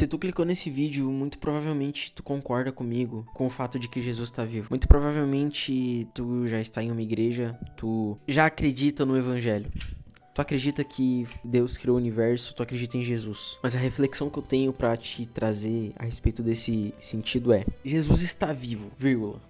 Se tu clicou nesse vídeo, muito provavelmente tu concorda comigo com o fato de que Jesus tá vivo. Muito provavelmente tu já está em uma igreja, tu já acredita no evangelho. Tu acredita que Deus criou o universo, tu acredita em Jesus. Mas a reflexão que eu tenho pra te trazer a respeito desse sentido é: Jesus está vivo, vírgula.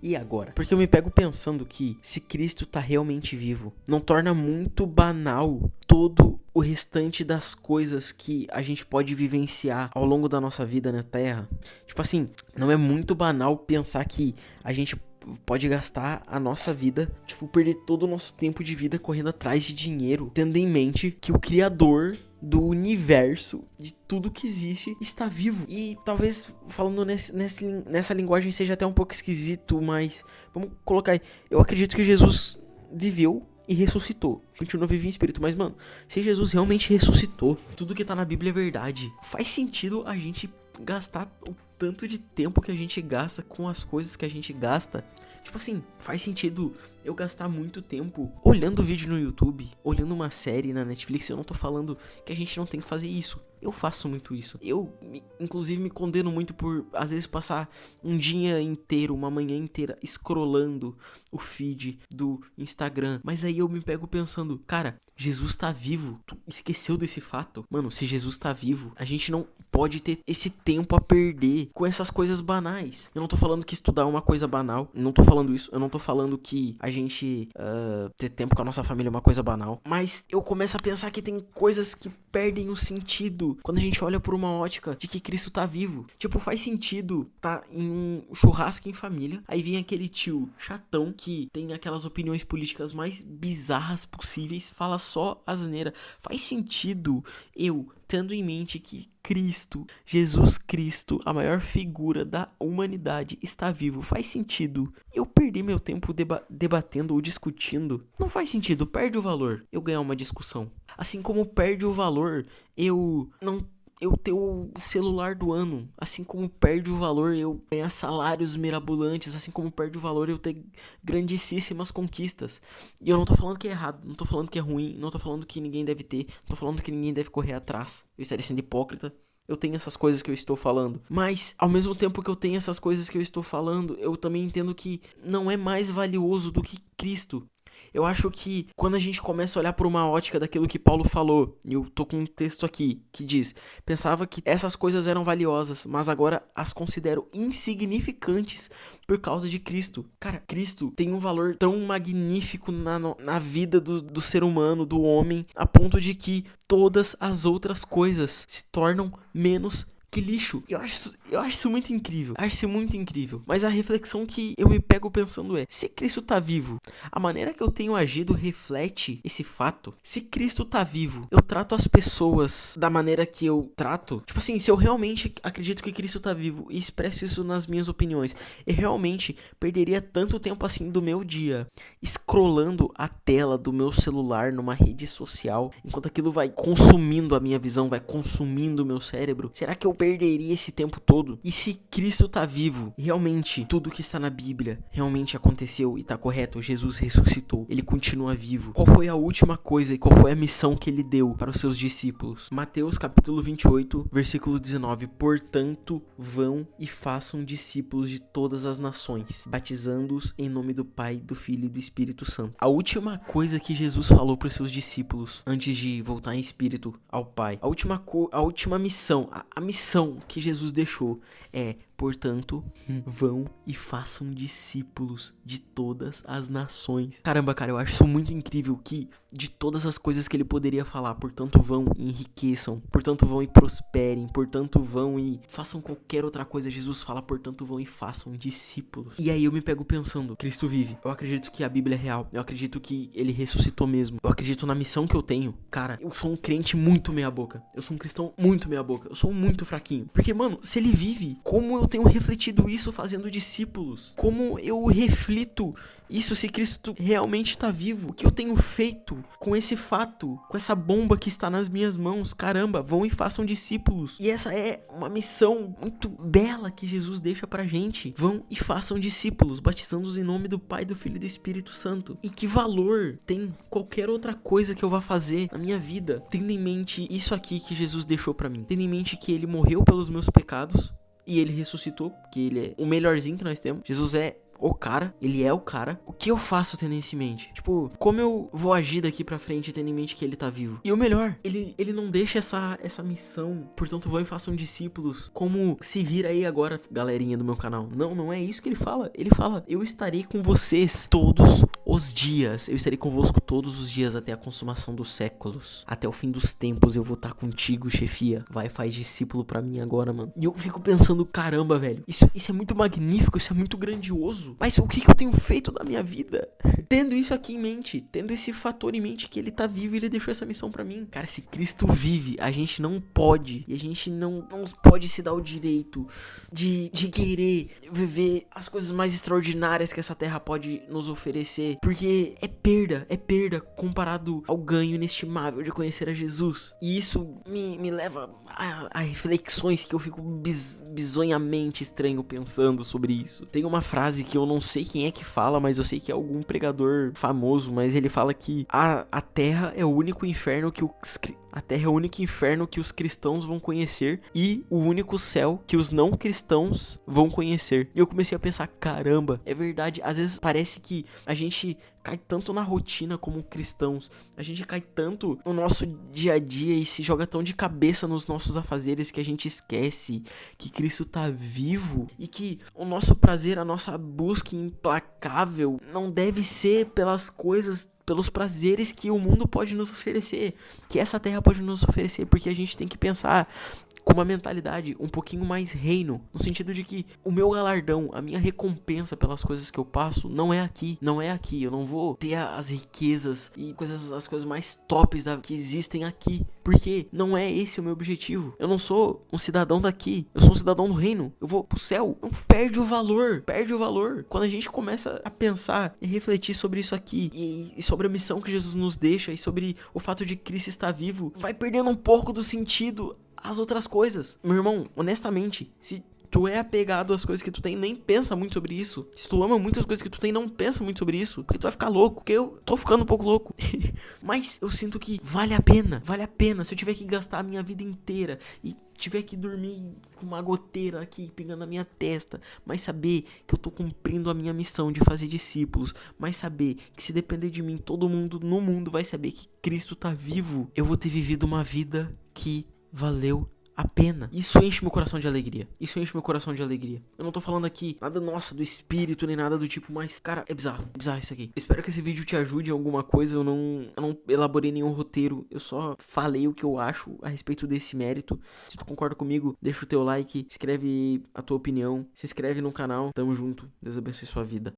E agora? Porque eu me pego pensando que se Cristo tá realmente vivo, não torna muito banal todo o restante das coisas que a gente pode vivenciar ao longo da nossa vida na Terra? Tipo assim, não é muito banal pensar que a gente pode gastar a nossa vida, tipo, perder todo o nosso tempo de vida correndo atrás de dinheiro, tendo em mente que o Criador do universo, de tudo que existe, está vivo. E talvez falando nessa linguagem seja até um pouco esquisito, mas vamos colocar aí. Eu acredito que Jesus viveu e ressuscitou. Continua vivo em espírito. Mas, mano, se Jesus realmente ressuscitou, tudo que tá na Bíblia é verdade, faz sentido a gente gastar o tanto de tempo que a gente gasta com as coisas que a gente gasta? Tipo assim, faz sentido eu gastar muito tempo olhando vídeo no YouTube, olhando uma série na Netflix? Eu não tô falando que a gente não tem que fazer isso. Eu faço muito isso. Inclusive, me condeno muito por, às vezes, passar um dia inteiro, uma manhã inteira, scrollando o feed do Instagram. Mas aí eu me pego pensando, cara, Jesus tá vivo. Tu esqueceu desse fato? Mano, se Jesus tá vivo, a gente não pode ter esse tempo a perder com essas coisas banais. Eu não tô falando que estudar é uma coisa banal. Não tô falando isso. Eu não tô falando que a gente ter tempo com a nossa família é uma coisa banal. Mas eu começo a pensar que tem coisas que perdem o sentido quando a gente olha por uma ótica de que Cristo tá vivo. Tipo, faz sentido tá em um churrasco em família, aí vem aquele tio chatão que tem aquelas opiniões políticas mais bizarras possíveis, fala só asneira. Faz sentido eu tendo em mente que Cristo, Jesus Cristo, a maior figura da humanidade, está vivo. Faz sentido eu perder meu tempo debatendo ou discutindo? Não faz sentido, perde o valor eu ganhar uma discussão. Assim como perde o valor eu ter o celular do ano, assim como perde o valor eu ganhar salários mirabolantes, assim como perde o valor eu ter grandíssimas conquistas. E eu não tô falando que é errado, não tô falando que é ruim, não tô falando que ninguém deve ter, não tô falando que ninguém deve correr atrás. Eu estaria sendo hipócrita. Eu tenho essas coisas que eu estou falando. Mas, ao mesmo tempo que eu tenho essas coisas que eu estou falando, eu também entendo que não é mais valioso do que Cristo. Eu acho que quando a gente começa a olhar por uma ótica daquilo que Paulo falou, e eu tô com um texto aqui que diz: pensava que essas coisas eram valiosas, mas agora as considero insignificantes por causa de Cristo. Cara, Cristo tem um valor tão magnífico na vida do ser humano, do homem, a ponto de que todas as outras coisas se tornam menos que lixo. Eu acho isso muito incrível. Acho isso muito incrível. Mas a reflexão que eu me pego pensando é: se Cristo tá vivo, a maneira que eu tenho agido reflete esse fato? Se Cristo tá vivo, eu trato as pessoas da maneira que eu trato? Tipo assim, se eu realmente acredito que Cristo tá vivo e expresso isso nas minhas opiniões, eu realmente perderia tanto tempo assim do meu dia scrollando a tela do meu celular numa rede social, enquanto aquilo vai consumindo a minha visão, vai consumindo o meu cérebro? Será que eu perderia esse tempo todo? E se Cristo tá vivo, realmente tudo que está na Bíblia realmente aconteceu e tá correto, Jesus ressuscitou, ele continua vivo, qual foi a última coisa e qual foi a missão que ele deu para os seus discípulos? Mateus capítulo 28, versículo 19: portanto, vão e façam discípulos de todas as nações, batizando-os em nome do Pai, do Filho e do Espírito Santo. A última coisa que Jesus falou para os seus discípulos antes de voltar em espírito ao Pai, a última missão, a missão que Jesus deixou é: portanto, vão e façam discípulos de todas as nações. Caramba, cara, eu acho isso muito incrível, que de todas as coisas que ele poderia falar, portanto vão e enriqueçam, portanto vão e prosperem, portanto vão e façam qualquer outra coisa, Jesus fala: portanto vão e façam discípulos. E aí eu me pego pensando: Cristo vive, eu acredito que a Bíblia é real, eu acredito que ele ressuscitou mesmo, eu acredito na missão que eu tenho. Cara, eu sou um crente muito meia boca, eu sou um cristão muito meia boca, eu sou muito fraquinho, porque, mano, se ele vive, como eu tenho refletido isso fazendo discípulos? Como eu reflito isso se Cristo realmente está vivo? O que eu tenho feito com esse fato, com essa bomba que está nas minhas mãos? Caramba, vão e façam discípulos. E essa é uma missão muito bela que Jesus deixa pra gente. Vão e façam discípulos, batizando-os em nome do Pai, do Filho e do Espírito Santo. E que valor tem qualquer outra coisa que eu vá fazer na minha vida, tendo em mente isso aqui que Jesus deixou pra mim, tendo em mente que ele morreu morreu pelos meus pecados e ele ressuscitou, porque ele é o melhorzinho que nós temos. Jesus é o cara, ele é o cara. O que eu faço tendo isso em mente? Tipo, como eu vou agir daqui pra frente tendo em mente que ele tá vivo? E o melhor, ele não deixa essa missão, portanto vão e façam discípulos, como se vira aí agora, galerinha do meu canal. Não é isso que ele fala. Ele fala, eu estarei com vocês todos os dias. Eu estarei convosco todos os dias até a consumação dos séculos. Até o fim dos tempos eu vou estar contigo, chefia. Vai, faz discípulo pra mim agora, mano. E eu fico pensando, caramba, velho. Isso é muito magnífico, isso é muito grandioso. Mas o que eu tenho feito da minha vida? Tendo isso aqui em mente, tendo esse fator em mente que ele tá vivo e ele deixou essa missão pra mim. Cara, se Cristo vive, a gente não pode. E a gente não pode se dar o direito de querer viver as coisas mais extraordinárias que essa terra pode nos oferecer. Porque é perda comparado ao ganho inestimável de conhecer a Jesus. E isso me leva a reflexões que eu fico bizonhamente estranho pensando sobre isso. Tem uma frase que eu não sei quem é que fala, mas eu sei que é algum pregador famoso, mas ele fala que a terra é o único inferno que a terra é o único inferno que os cristãos vão conhecer e o único céu que os não cristãos vão conhecer. E eu comecei a pensar, caramba, é verdade. Às vezes parece que a gente cai tanto na rotina como cristãos, a gente cai tanto no nosso dia a dia e se joga tão de cabeça nos nossos afazeres que a gente esquece que Cristo tá vivo e que o nosso prazer, a nossa busca implacável não deve ser pelas coisas, pelos prazeres que o mundo pode nos oferecer, que essa terra pode nos oferecer, porque a gente tem que pensar com uma mentalidade um pouquinho mais reino, no sentido de que o meu galardão, a minha recompensa pelas coisas que eu passo não é aqui, eu não vou ter as riquezas e as coisas mais tops que existem aqui, porque não é esse o meu objetivo. Eu não sou um cidadão daqui, eu sou um cidadão do reino, eu vou pro céu. Não perde o valor. Quando a gente começa a pensar e refletir sobre isso aqui e sobre a missão que Jesus nos deixa e sobre o fato de Cristo estar vivo, vai perdendo um pouco do sentido as outras coisas. Meu irmão, honestamente, se tu é apegado às coisas que tu tem, nem pensa muito sobre isso. Se tu ama muitas coisas que tu tem, não pensa muito sobre isso, porque tu vai ficar louco, porque eu tô ficando um pouco louco. Mas eu sinto que vale a pena. Se eu tiver que gastar a minha vida inteira e tiver que dormir com uma goteira aqui pingando na minha testa, mas saber que eu tô cumprindo a minha missão de fazer discípulos, mas saber que se depender de mim, todo mundo no mundo vai saber que Cristo tá vivo, eu vou ter vivido uma vida que valeu a pena. Isso enche meu coração de alegria. Eu não tô falando aqui nada nossa do espírito, nem nada do tipo, mas, cara, é bizarro isso aqui. Eu espero que esse vídeo te ajude em alguma coisa. Eu não elaborei nenhum roteiro. Eu só falei o que eu acho a respeito desse mérito. Se tu concorda comigo, deixa o teu like, escreve a tua opinião, se inscreve no canal. Tamo junto. Deus abençoe sua vida.